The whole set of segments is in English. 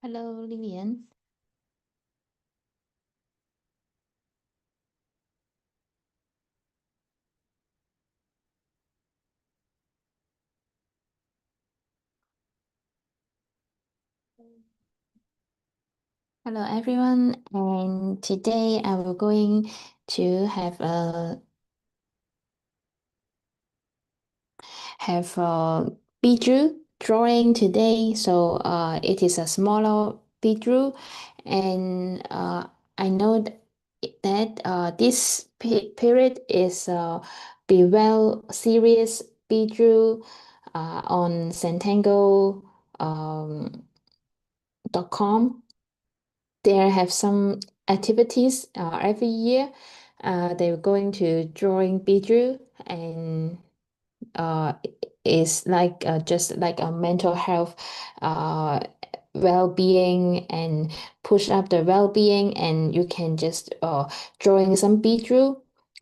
Hello, Lillian. Hello, everyone. And today I will going to have a Bijou drawing today. So it is a smaller Bijou, and I know that this period is Be Well series Bijou on Zentangle .com. They have some activities every year. They're going to drawing Bijou and is like just like a mental health uh, well-being and push up the well-being, and you can just drawing some Bijou.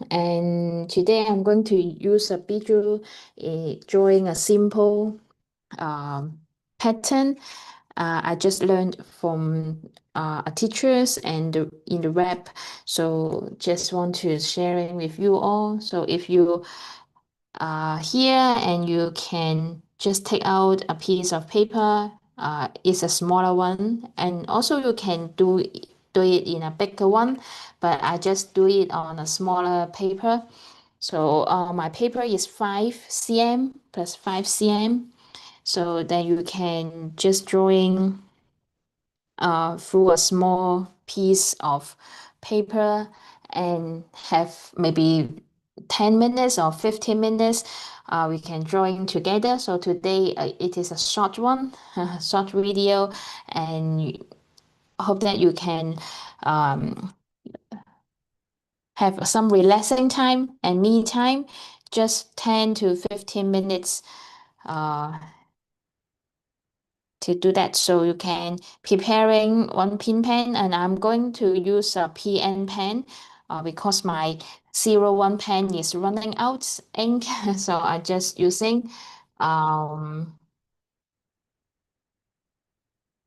And today I'm going to use a Bijou drawing a simple um, pattern I just learned from a teachers and in the web. So just want to sharing with you all. So if you are here and you can just take out a piece of paper, it's a smaller one, and also you can do it in a bigger one, but I just do it on a smaller paper. So my paper is 5 cm plus 5 cm, so then you can just drawing through a small piece of paper and have maybe 10 minutes or 15 minutes. We can drawing together. So today it is a short one, a short video, and hope that you can um, have some relaxing time and me time, just 10 to 15 minutes uh, to do that. So you can preparing one pin pen, and I'm going to use a PN pen because my 01 pen is running out ink. So I just um,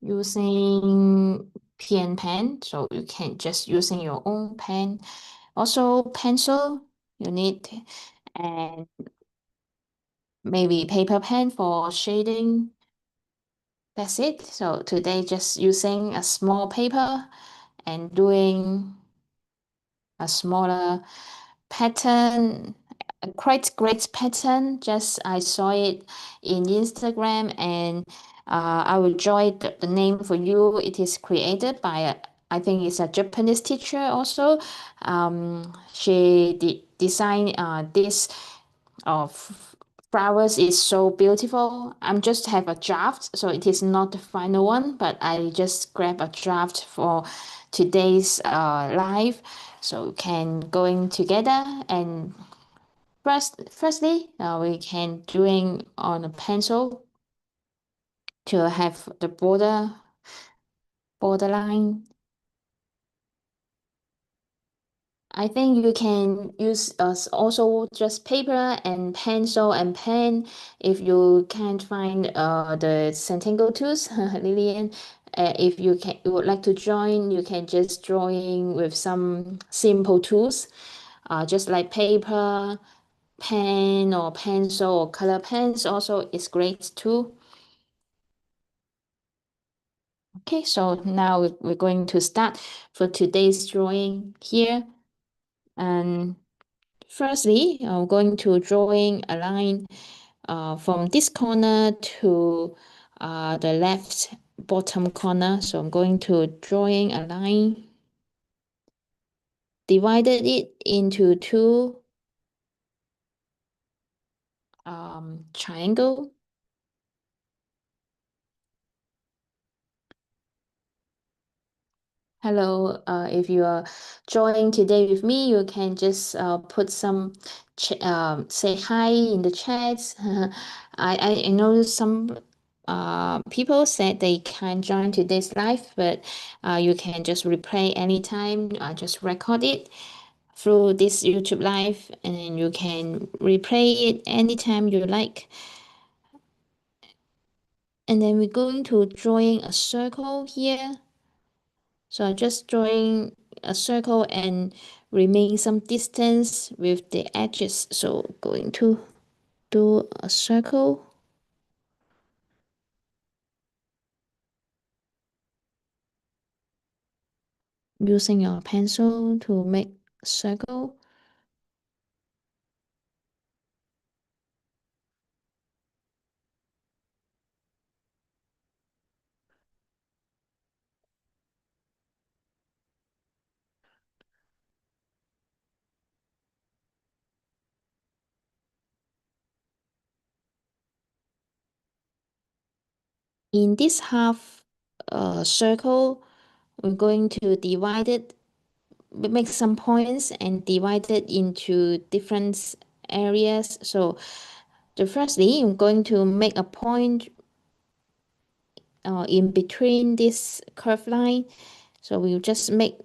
using PN pen. So you can just using your own pen. Also pencil you need, and maybe paper pen for shading. That's it. So today just using a small paper and doing a smaller pattern, a quite great pattern. Just I saw it in Instagram, and I will join the name for you. It is created by I think it's a Japanese teacher also. She designed this of flowers is so beautiful. I'm just have a draft, so it is not the final one, but I just grab a draft for today's live, so can going together. And firstly, we can doing on a pencil to have the borderline. I think you can use also just paper and pencil and pen. If you can't find the Zentangle tools, Lillian, if you would like to join, you can just drawing with some simple tools, just like paper, pen or pencil or color pens also is great too. Okay, so now we're going to start for today's drawing here. And firstly, I'm going to drawing a line from this corner to the left bottom corner. So I'm going to drawing a line, divided it into two triangle. Hello, if you are joining today with me, you can just put some say hi in the chats. I know some people said they can't join today's live, but you can just replay anytime. Just record it through this YouTube live, and then you can replay it anytime you like. And then we're going to drawing a circle here. So I'm just drawing a circle and remain some distance with the edges. So going to do a circle. Using your pencil to make a circle. In this half circle, we're going to divide it, make some points and divide it into different areas. So the firstly, I'm going to make a point in between this curved line. So we'll just make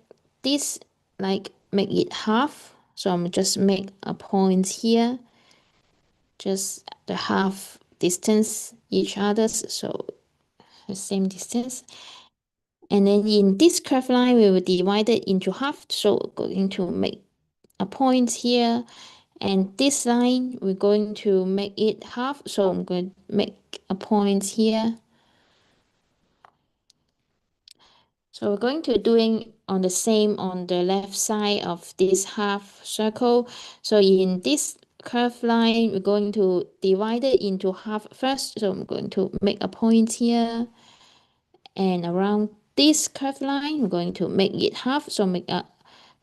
this, like make it half. So I'm just make a point here, just the half distance each other's, so the same distance. And then in this curved line, we will divide it into half. So we're going to make a point here. And this line, we're going to make it half. So I'm going to make a point here. So we're going to doing on the same on the left side of this half circle. So in this curved line, we're going to divide it into half first. So I'm going to make a point here. And around this curved line, we're going to make it half. So make a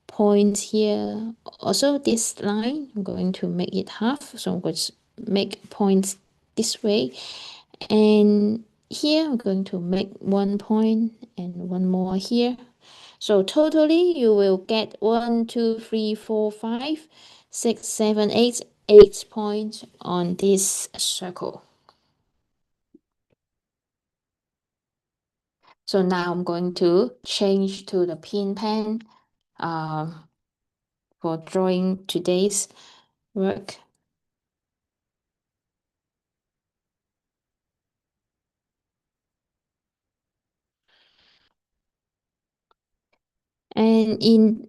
point here. Also this line, I'm going to make it half. So I'm going to make points this way. And here I'm going to make 1 point and one more here. So totally you will get 1, 2, 3, 4, 5, 6, 7, 8, 8 points on this circle. So now I'm going to change to the pin pen for drawing today's work. And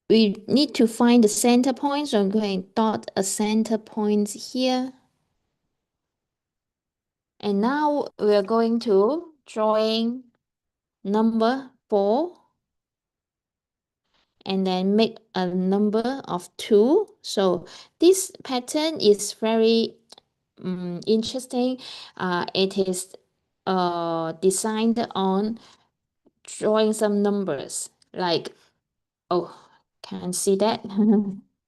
we need to find the center point, so I'm going to dot a center point here. And now we're going to drawing number 4 and then make a number of 2. So this pattern is very interesting. It is designed on drawing some numbers like, oh, can see that?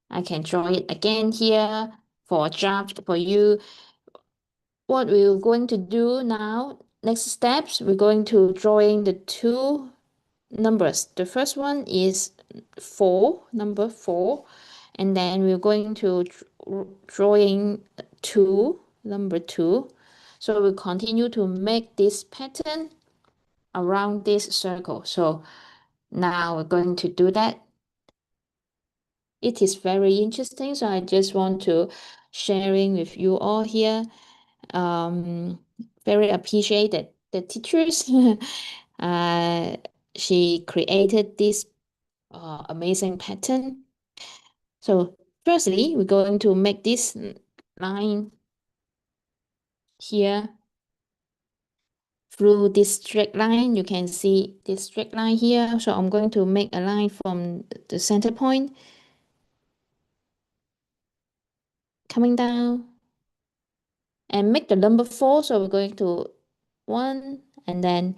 I can draw it again here for a draft for you. What we're going to do now, next steps, we're going to drawing the 2 numbers. The first one is 4, number 4, and then we're going to drawing 2, number 2. So we continue to make this pattern around this circle. So now we're going to do that. It is very interesting, so I just want to sharing with you all here. Very appreciated the teachers. uh, she created this amazing pattern. So firstly, we're going to make this line here through this straight line. You can see this straight line here. So I'm going to make a line from the center point coming down and make the number 4. So we're going to 1 and then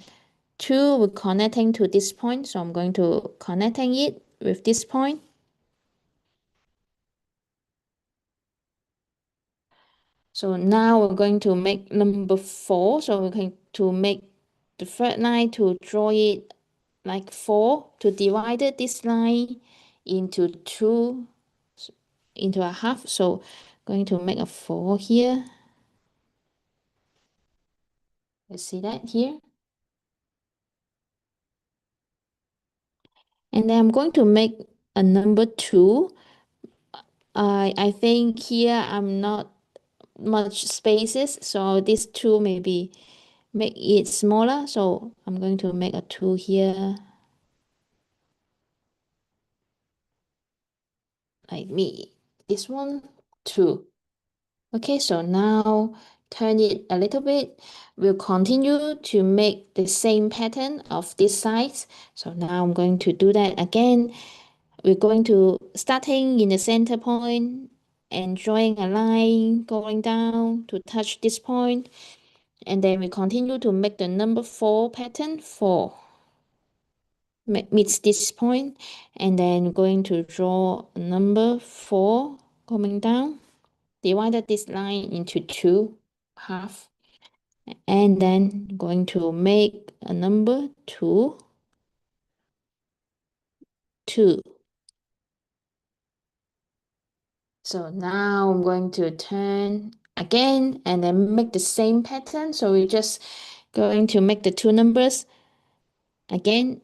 2, we're connecting to this point. So I'm going to connecting it with this point. So now we're going to make number 4. So we're going to make the third line to draw it like 4 to divide this line into 2, into a half. So going to make a 4 here. You see that here? And then I'm going to make a number 2. I think here I'm not much spaces, so this 2 maybe make it smaller. So I'm going to make a 2 here, like me. This one, 2. Okay, so now turn it a little bit. We'll continue to make the same pattern of this side. So now I'm going to do that again. We're going to starting in the center point and drawing a line going down to touch this point. And then we continue to make the number 4 pattern, 4 meets this point, and then going to draw number 4 coming down, divided this line into 2 half, and then going to make a number 2, 2. So now I'm going to turn again and then make the same pattern. So we're just going to make the 2 numbers again,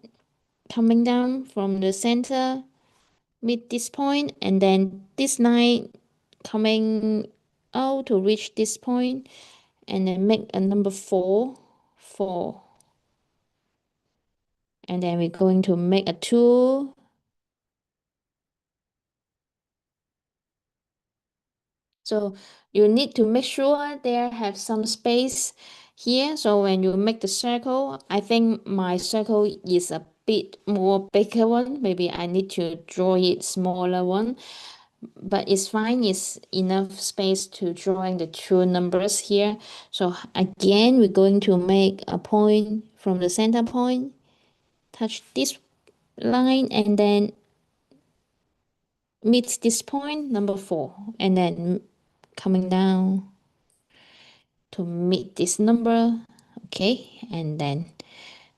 coming down from the center, meet this point, and then this line coming out to reach this point, and then make a number 4, 4. And then we're going to make a 2. So you need to make sure there have some space here. So when you make the circle, I think my circle is a bit more bigger one. Maybe I need to draw it smaller one, but it's fine. It's enough space to drawing the 2 numbers here. So again, we're going to make a point from the center point, touch this line, and then meets this point, number 4, and then coming down to meet this number. Okay, and then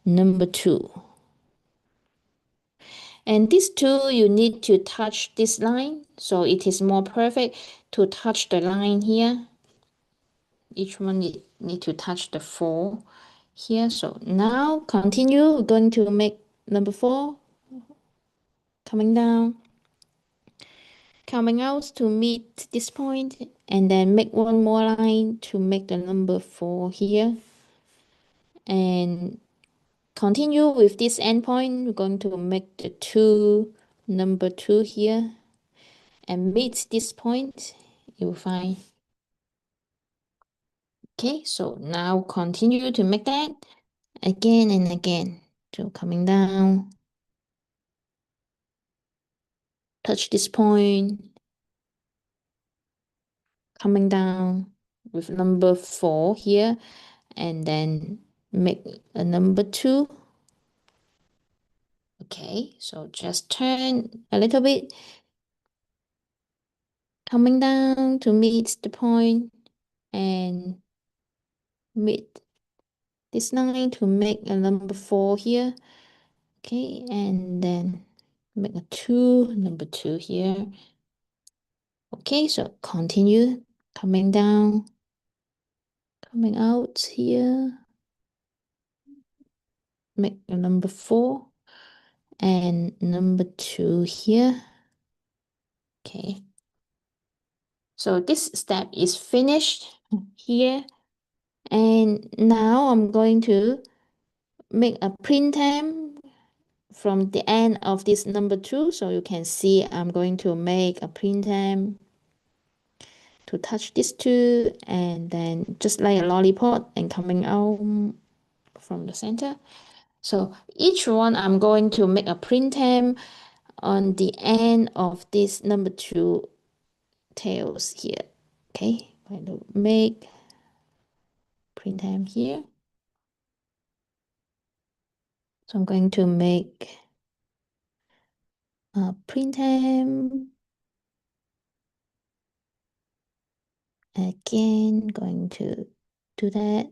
number 2. And this 2, you need to touch this line, so it is more perfect to touch the line here. Each one need to touch the 4 here. So now continue. We're going to make number 4 coming down, coming out to meet this point, and then make one more line to make the number 4 here, and continue with this endpoint. We're going to make the 2, number 2 here, and meet this point. You'll find. Okay, so now continue to make that again and again. So coming down, touch this point, coming down with number 4 here, and then make a number 2. Okay, so just turn a little bit, coming down to meet the point, and meet this line to make a number 4 here. Okay, and then make a 2, number 2 here. Okay, so continue coming down, coming out here, make a number 4 and number 2 here. Okay, so this step is finished here, and now I'm going to make a printem from the end of this number 2. So you can see I'm going to make a printem to touch this 2, and then just like a lollipop and coming out from the center. So each one I'm going to make a printem on the end of this number 2 tails here. Okay, I'm going to make printem here. So I'm going to make a printem again, going to do that.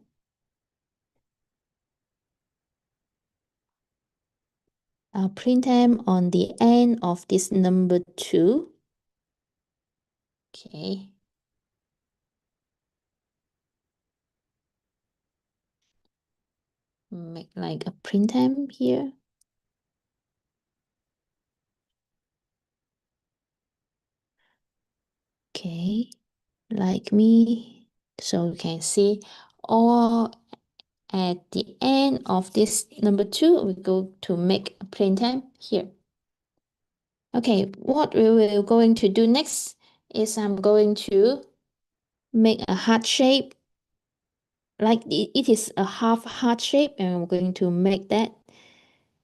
I'll print them on the end of this number 2. Okay. Make like a print time here. Okay, like me. So you can see all At the end of this number 2, we go to make a plain time here. Okay, what we will going to do next is I'm going to make a heart shape. Like it is a half heart shape, and I'm going to make that.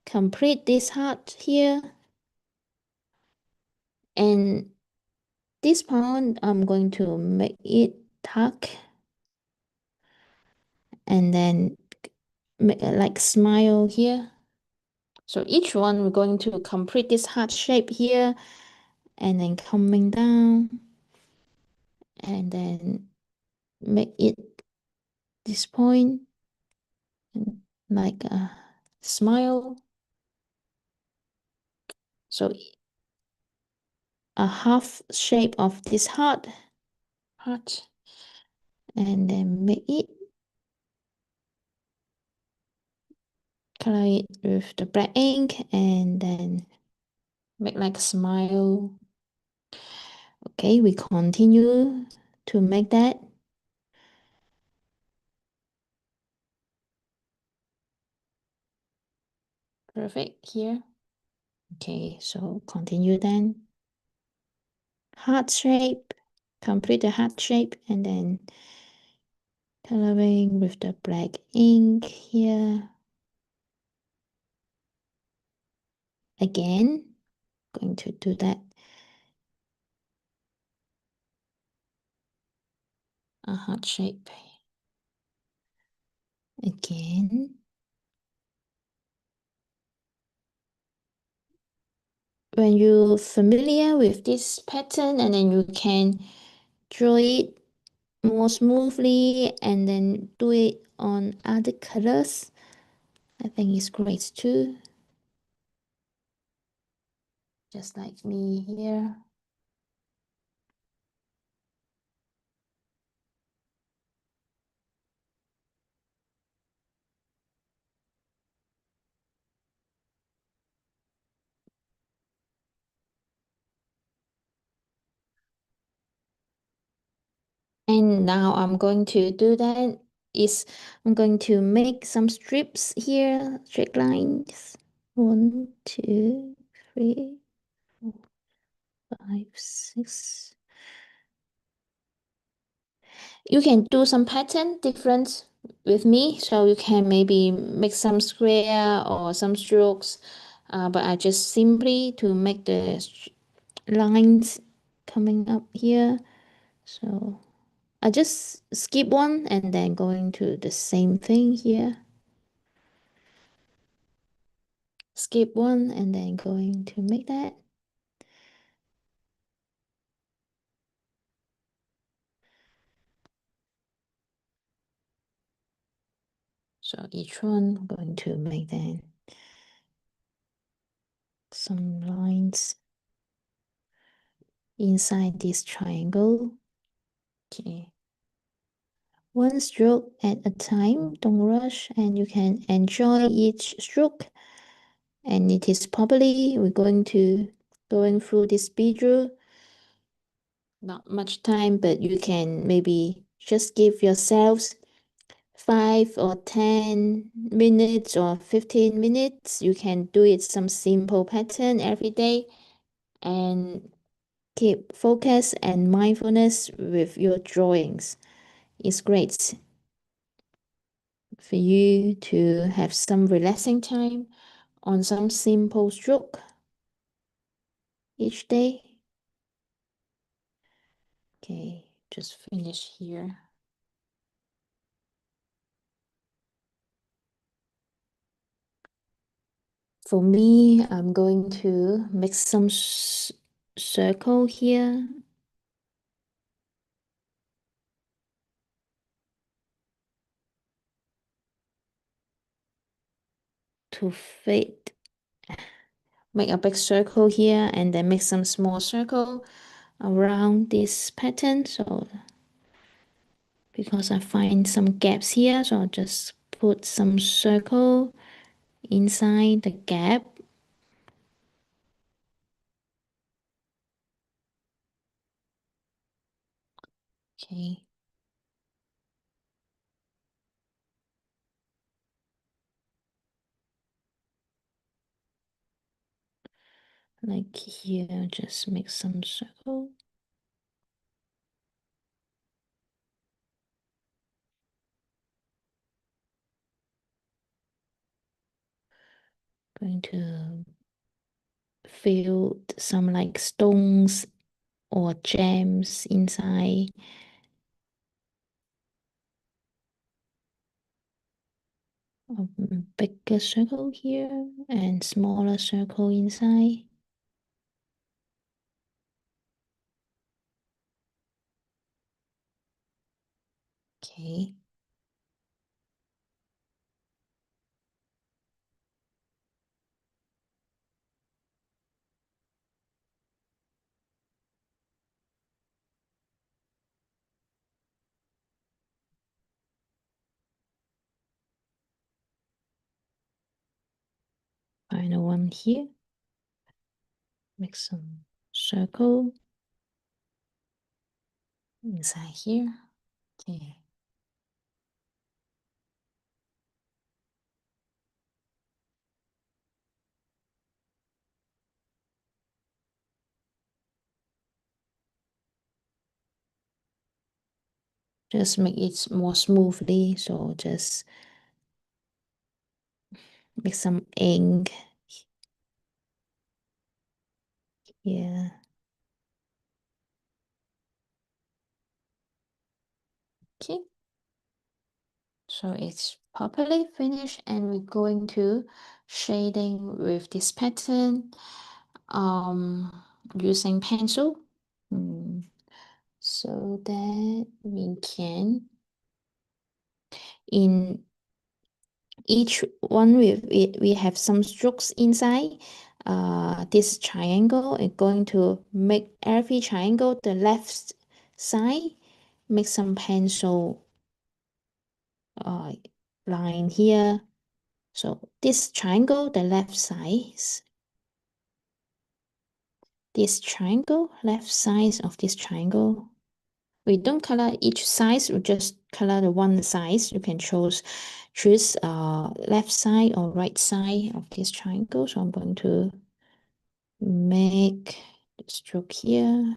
Complete this heart here. And this part, I'm going to make it tuck. And then make a like smile here. So each one we're going to complete this heart shape here, and then coming down, and then make it this point, and like a smile. So a half shape of this heart, and then make it, color it with the black ink, and then make like a smile. Okay, we continue to make that. Perfect here. Okay, so continue then. Heart shape, complete the heart shape, and then coloring with the black ink here. Again, going to do that. A heart shape. Again. When you're familiar with this pattern, and then you can draw it more smoothly and then do it on other colors, I think it's great too. Just like me here. And now I'm going to do that is I'm going to make some strips here, straight lines. 1, 2, 3, 4, 5, 6. You can do some pattern different with me, so you can maybe make some square or some strokes, but I just simply to make the lines coming up here. So I just skip one and then going to the same thing here. Skip one and then going to make that. So each one I'm going to make then some lines inside this triangle. Okay. One stroke at a time, don't rush, and you can enjoy each stroke. And it is probably we're going through this video. Not much time, but you can maybe just give yourselves 5 or 10 minutes or 15 minutes. You can do it some simple pattern every day and keep focus and mindfulness with your drawings. It's great for you to have some relaxing time on some simple stroke each day. Okay, just finish here. For me, I'm going to make some circle here. To fit. Make a big circle here and then make some small circle around this pattern. So because I find some gaps here, so I'll just put some circle inside the gap. Okay. Like here, just make some circle. Going to fill some like stones or gems inside. A bigger circle here and smaller circle inside. Okay. Final one here. Make some circle inside here. Okay. Just make it more smoothly. So just make some ink here. Okay. So it's properly finished and we're going to shading with this pattern using pencil. So that we can in each one with it we have some strokes inside. This triangle is going to make every triangle the left side make some pencil uh, line here. So this triangle the left side, this triangle left side of this triangle. We don't color each side, we just color the one side. You can choose left side or right side of this triangle. So I'm going to make the stroke here.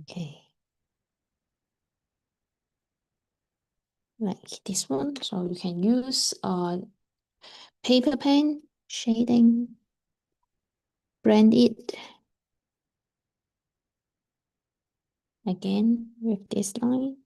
Okay. Like this one. So you can use paper pen shading, blend it again with this line.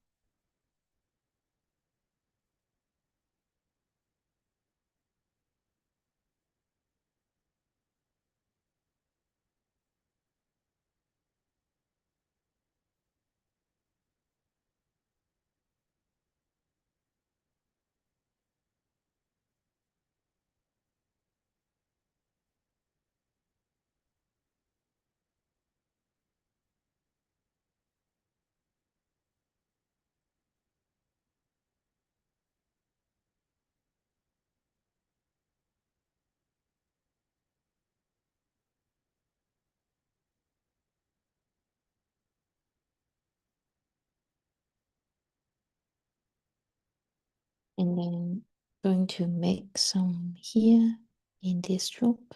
And then going to make some here in this stroke,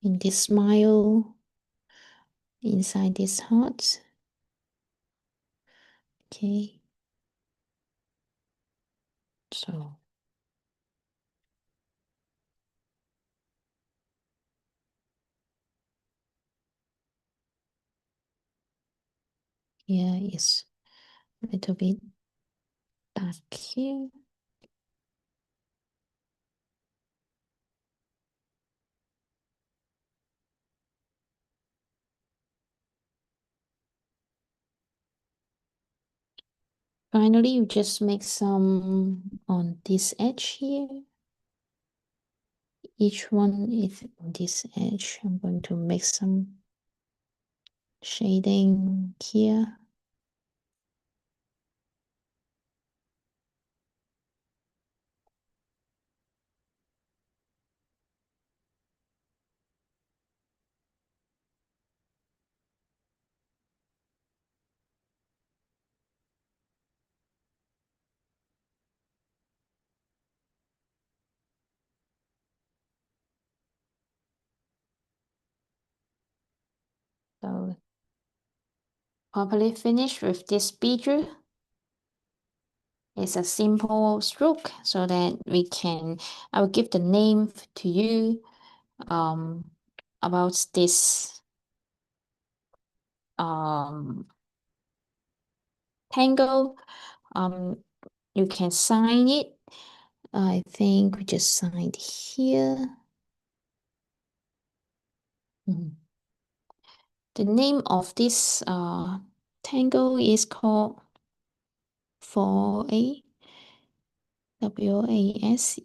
in this smile, inside this heart. Okay. So here is a little bit dark here. Finally, you just make some on this edge here. Each one is on this edge. I'm going to make some shading here. properly finished with this beadle. It's a simple stroke so that I will give the name to you um, about this um, tangle. Um, you can sign it. I think we just signed here. Mhm. The name of this tangle is called 4A WASE2.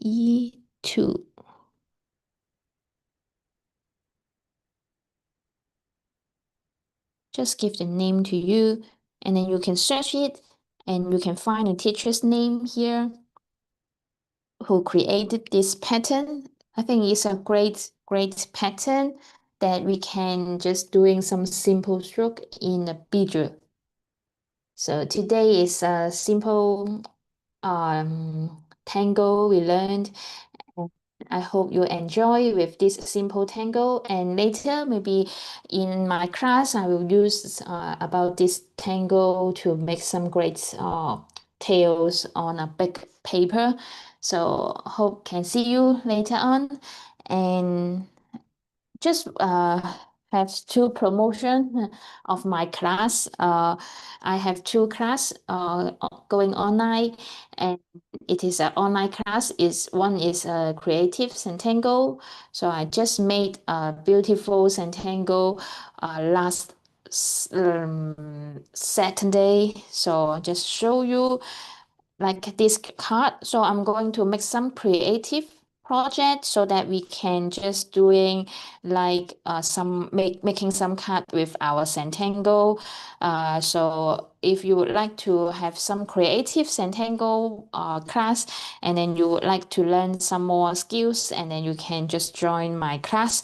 Just give the name to you, and then you can search it, and you can find a teacher's name here who created this pattern. I think it's a great pattern that we can just doing some simple stroke in a beadle. So today is a simple tango we learned. And I hope you enjoy with this simple tango. And later, maybe in my class, I will use about this tango to make some great tails on a big paper. So hope can see you later on. And just have two promotion of my class. I have two class going online, and it is an online class. Is one is a creative Zentangle. So I just made a beautiful Zentangle last Saturday. So I just show you like this card. So I'm going to make some creative project so that we can just doing like making some card with our Zentangle. So if you would like to have some creative Zentangle class, and then you would like to learn some more skills, and then you can just join my class.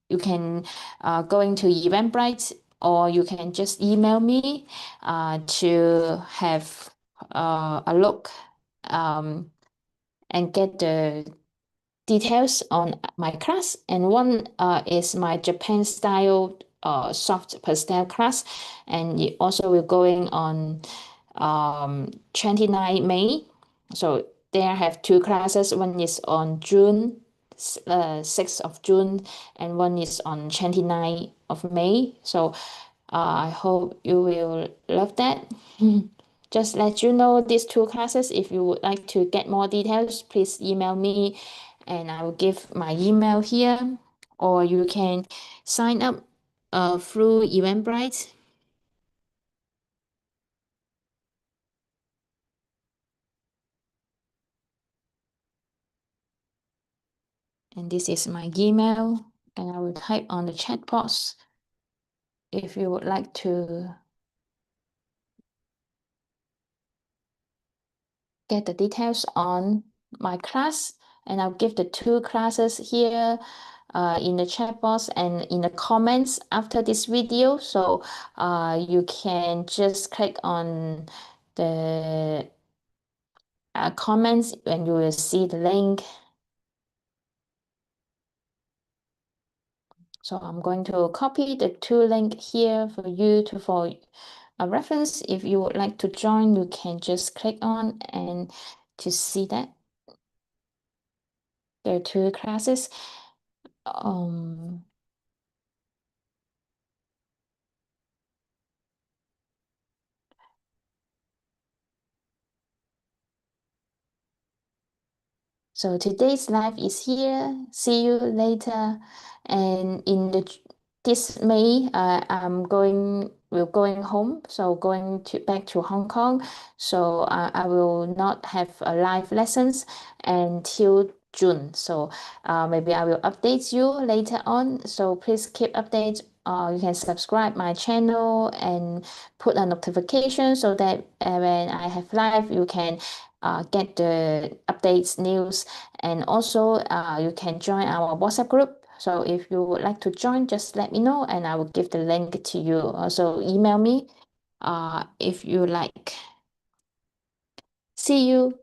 You can go into Eventbrite, or you can just email me to have a look um, and get the details on my class. And one is my Japan style soft pastel class, and it also will going on 29 May. So there I have two classes. One is on June 6th of June, and one is on 29th of May. So I hope you will love that. Just let you know these two classes. If you would like to get more details, please email me, and I will give my email here, or you can sign up through Eventbrite. And this is my email, and I will type on the chat box if you would like to get the details on my class. And I'll give the two classes here in the chat box and in the comments after this video. So you can just click on the comments and you will see the link. So I'm going to copy the two link here for you to for a reference. If you would like to join, you can just click on and to see that there are two classes. Um, So today's live is here. See you later. And in this May, we're going home. So going to back to Hong Kong. So I will not have live lessons until June. So maybe I will update you later on. So please keep updates. You can subscribe my channel and put a notification so that when I have live, you can get the updates, news, and also you can join our WhatsApp group. So if you would like to join, just let me know and I will give the link to you. Also email me if you like. See you.